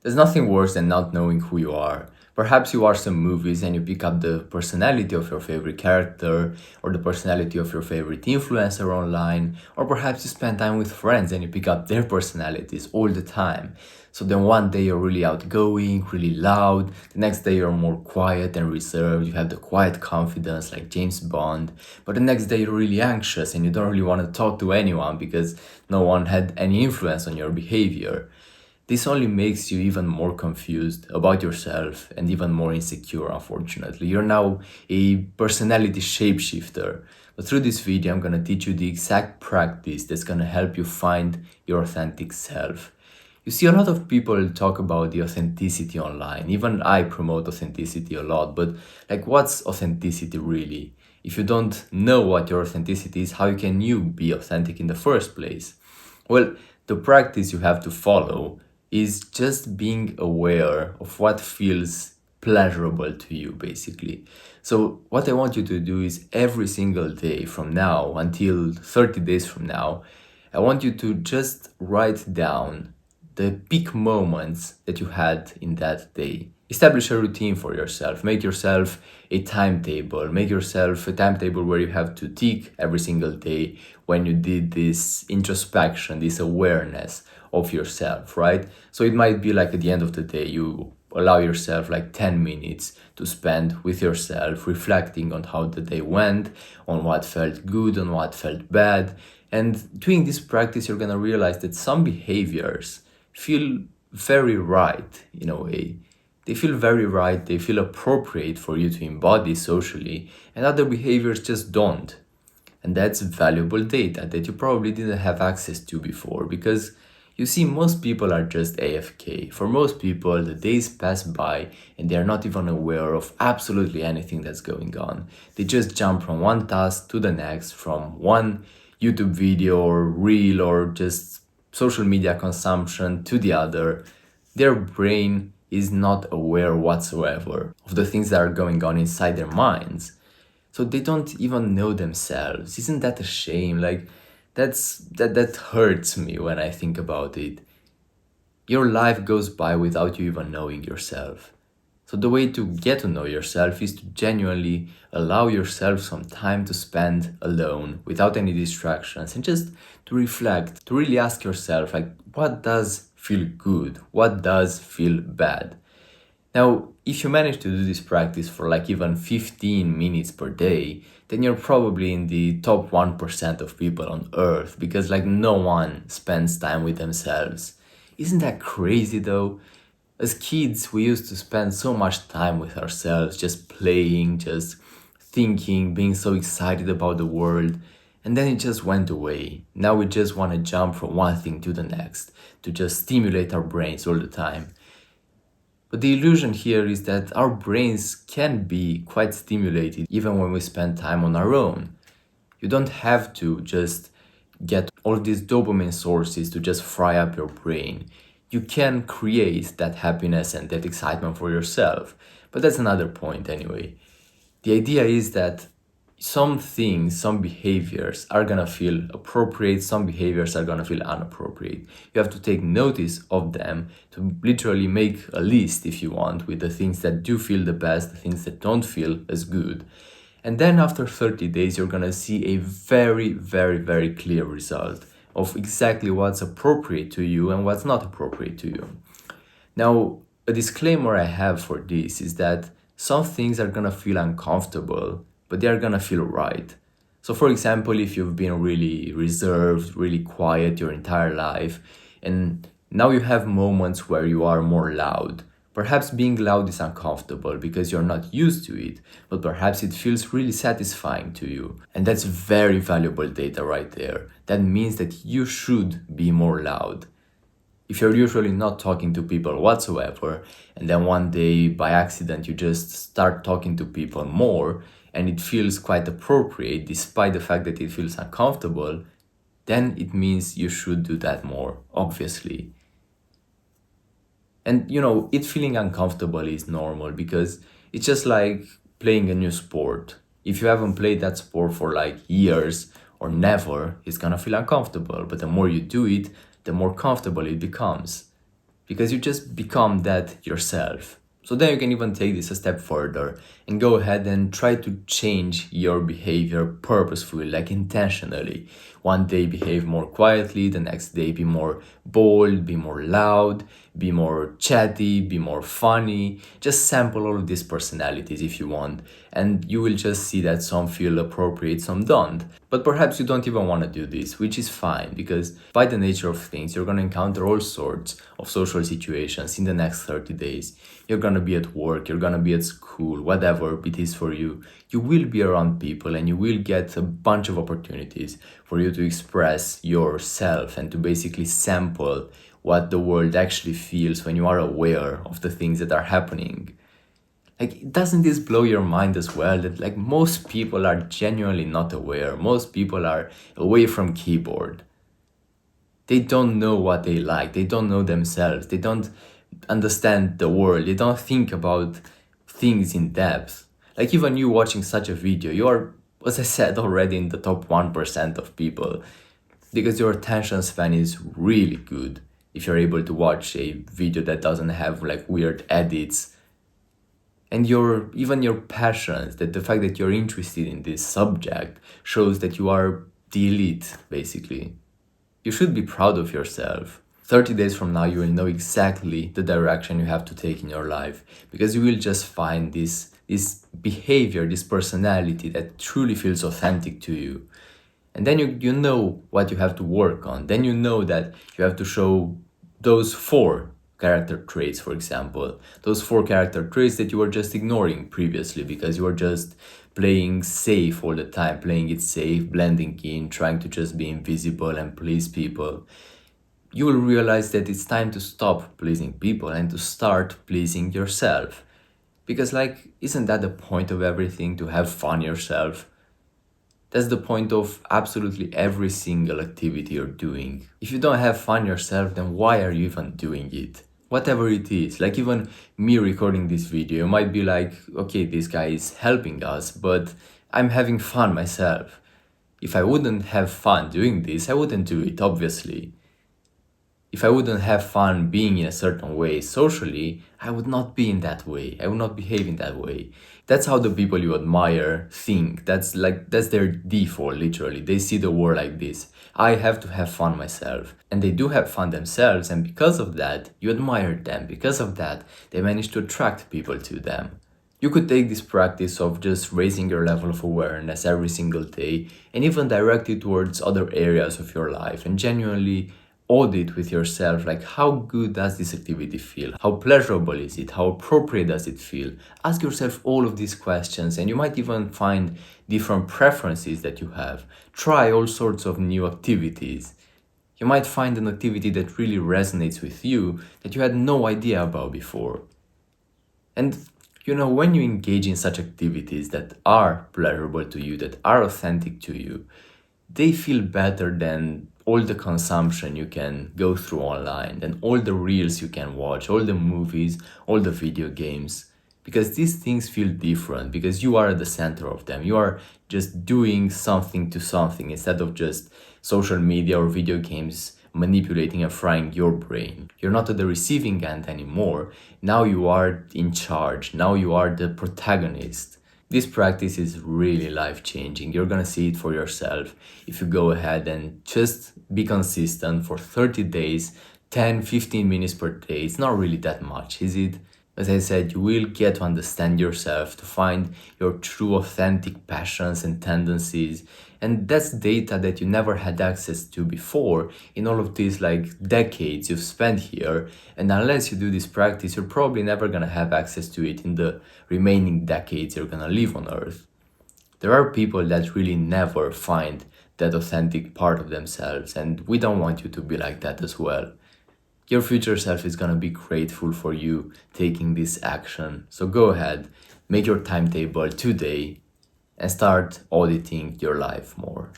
There's nothing worse than not knowing who you are. Perhaps you watch some movies and you pick up the personality of your favorite character or the personality of your favorite influencer online, or perhaps you spend time with friends and you pick up their personalities all the time. So then one day you're really outgoing, really loud, the next day you're more quiet and reserved, you have the quiet confidence like James Bond, but the next day you're really anxious and you don't really want to talk to anyone because no one had any influence on your behavior. This only makes you even more confused about yourself and even more insecure, unfortunately. You're now a personality shapeshifter. But through this video, I'm gonna teach you the exact practice that's gonna help you find your authentic self. You see, a lot of people talk about the authenticity online. Even I promote authenticity a lot, but like, what's authenticity really? If you don't know what your authenticity is, how can you be authentic in the first place? Well, the practice you have to follow is just being aware of what feels pleasurable to you, basically. So, what I want you to do is every single day from now until 30 days from now, I want you to just write down the peak moments that you had in that day. Establish a routine for yourself. Make yourself a timetable. Make yourself a timetable where you have to tick every single day when you did this introspection, this awareness of yourself, right? So it might be like at the end of the day, you allow yourself like 10 minutes to spend with yourself, reflecting on how the day went, on what felt good, on what felt bad. And doing this practice, you're gonna realize that some behaviors feel very right in a way. They feel very right, they feel appropriate for you to embody socially, and other behaviors just don't. And that's valuable data that you probably didn't have access to before because you see, most people are just AFK. For most people, the days pass by and they are not even aware of absolutely anything that's going on. They just jump from one task to the next, from one YouTube video or reel or just social media consumption to the other. Their brain is not aware whatsoever of the things that are going on inside their minds. So they don't even know themselves. Isn't that a shame? Like that hurts me when I think about it. Your life goes by without you even knowing yourself. So the way to get to know yourself is to genuinely allow yourself some time to spend alone without any distractions and just to reflect, to really ask yourself like what does feel good? What does feel bad? Now, if you manage to do this practice for like even 15 minutes per day, then you're probably in the top 1% of people on earth because like no one spends time with themselves. Isn't that crazy though? As kids, we used to spend so much time with ourselves, just playing, just thinking, being so excited about the world, and then it just went away. Now we just want to jump from one thing to the next, to just stimulate our brains all the time. But the illusion here is that our brains can be quite stimulated even when we spend time on our own. You don't have to just get all these dopamine sources to just fry up your brain. You can create that happiness and that excitement for yourself. But that's another point anyway. The idea is that some things, some behaviors are gonna feel appropriate, some behaviors are gonna feel inappropriate. You have to take notice of them to literally make a list, if you want, with the things that do feel the best, the things that don't feel as good. And then after 30 days, you're gonna see a very, very, very clear result of exactly what's appropriate to you and what's not appropriate to you. Now, a disclaimer I have for this is that some things are gonna feel uncomfortable, but they are gonna feel right. So, for example, if you've been really reserved, really quiet your entire life, and now you have moments where you are more loud, perhaps being loud is uncomfortable because you're not used to it, but perhaps it feels really satisfying to you. And that's very valuable data right there. That means that you should be more loud. If you're usually not talking to people whatsoever, and then one day by accident you just start talking to people more, and it feels quite appropriate despite the fact that it feels uncomfortable, then it means you should do that more, obviously. And it feeling uncomfortable is normal because it's just like playing a new sport. If you haven't played that sport for like years or never, it's gonna feel uncomfortable. But the more you do it, the more comfortable it becomes. because you just become that yourself. So then you can even take this a step further and go ahead and try to change your behavior purposefully, like intentionally. One day behave more quietly, the next day be more bold, be more loud, be more chatty, be more funny. Just sample all of these personalities if you want, and you will just see that some feel appropriate, some don't. But perhaps you don't even want to do this, which is fine, because by the nature of things, you're going to encounter all sorts of social situations in the next 30 days. You're going to be at work, you're going to be at school, whatever it is for you. You will be around people and you will get a bunch of opportunities for you to express yourself and to basically sample what the world actually feels when you are aware of the things that are happening. Like, doesn't this blow your mind as well, that like most people are genuinely not aware? Most people are away from keyboard. They don't know what they like, they don't know themselves, they don't understand the world, they don't think about things in depth. Like, even you watching such a video, you are, as I said, already in the top 1% of people, because your attention span is really good if you're able to watch a video that doesn't have like weird edits. And your even your passions, that the fact that you're interested in this subject shows that you are the elite, basically. You should be proud of yourself. 30 days from now, you will know exactly the direction you have to take in your life, because you will just find this behavior, this personality that truly feels authentic to you. And then you know what you have to work on. Then you know that you have to show those 4 character traits, for example, those 4 character traits that you were just ignoring previously because you were just playing safe all the time, playing it safe, blending in, trying to just be invisible and please people. You will realize that it's time to stop pleasing people and to start pleasing yourself. Because, like, isn't that the point of everything, to have fun yourself? That's the point of absolutely every single activity you're doing. If you don't have fun yourself, then why are you even doing it? Whatever it is, like even me recording this video, you might be like, okay, this guy is helping us, but I'm having fun myself. If I wouldn't have fun doing this, I wouldn't do it, obviously. If I wouldn't have fun being in a certain way socially, I would not be in that way. I would not behave in that way. That's how the people you admire think. That's their default, literally. They see the world like this. I have to have fun myself. And they do have fun themselves, and because of that, you admire them. Because of that, they manage to attract people to them. You could take this practice of just raising your level of awareness every single day and even direct it towards other areas of your life and genuinely audit with yourself, like, how good does this activity feel? How pleasurable is it? How appropriate does it feel? Ask yourself all of these questions, and you might even find different preferences that you have. Try all sorts of new activities. You might find an activity that really resonates with you that you had no idea about before. And when you engage in such activities that are pleasurable to you, that are authentic to you, they feel better than all the consumption you can go through online, and all the reels you can watch, all the movies, all the video games. Because these things feel different, because you are at the center of them. You are just doing something to something instead of just social media or video games manipulating and frying your brain. You're not at the receiving end anymore. Now you are in charge. Now you are the protagonist. This practice is really life-changing. You're gonna see it for yourself if you go ahead and just be consistent for 30 days, 10-15 minutes per day. It's not really that much, is it? As I said, you will get to understand yourself, to find your true authentic passions and tendencies. And that's data that you never had access to before in all of these decades you've spent here. And unless you do this practice, you're probably never gonna have access to it in the remaining decades you're gonna live on Earth. There are people that really never find that authentic part of themselves, and we don't want you to be like that as well. Your future self is gonna be grateful for you taking this action. So go ahead, make your timetable today and start auditing your life more.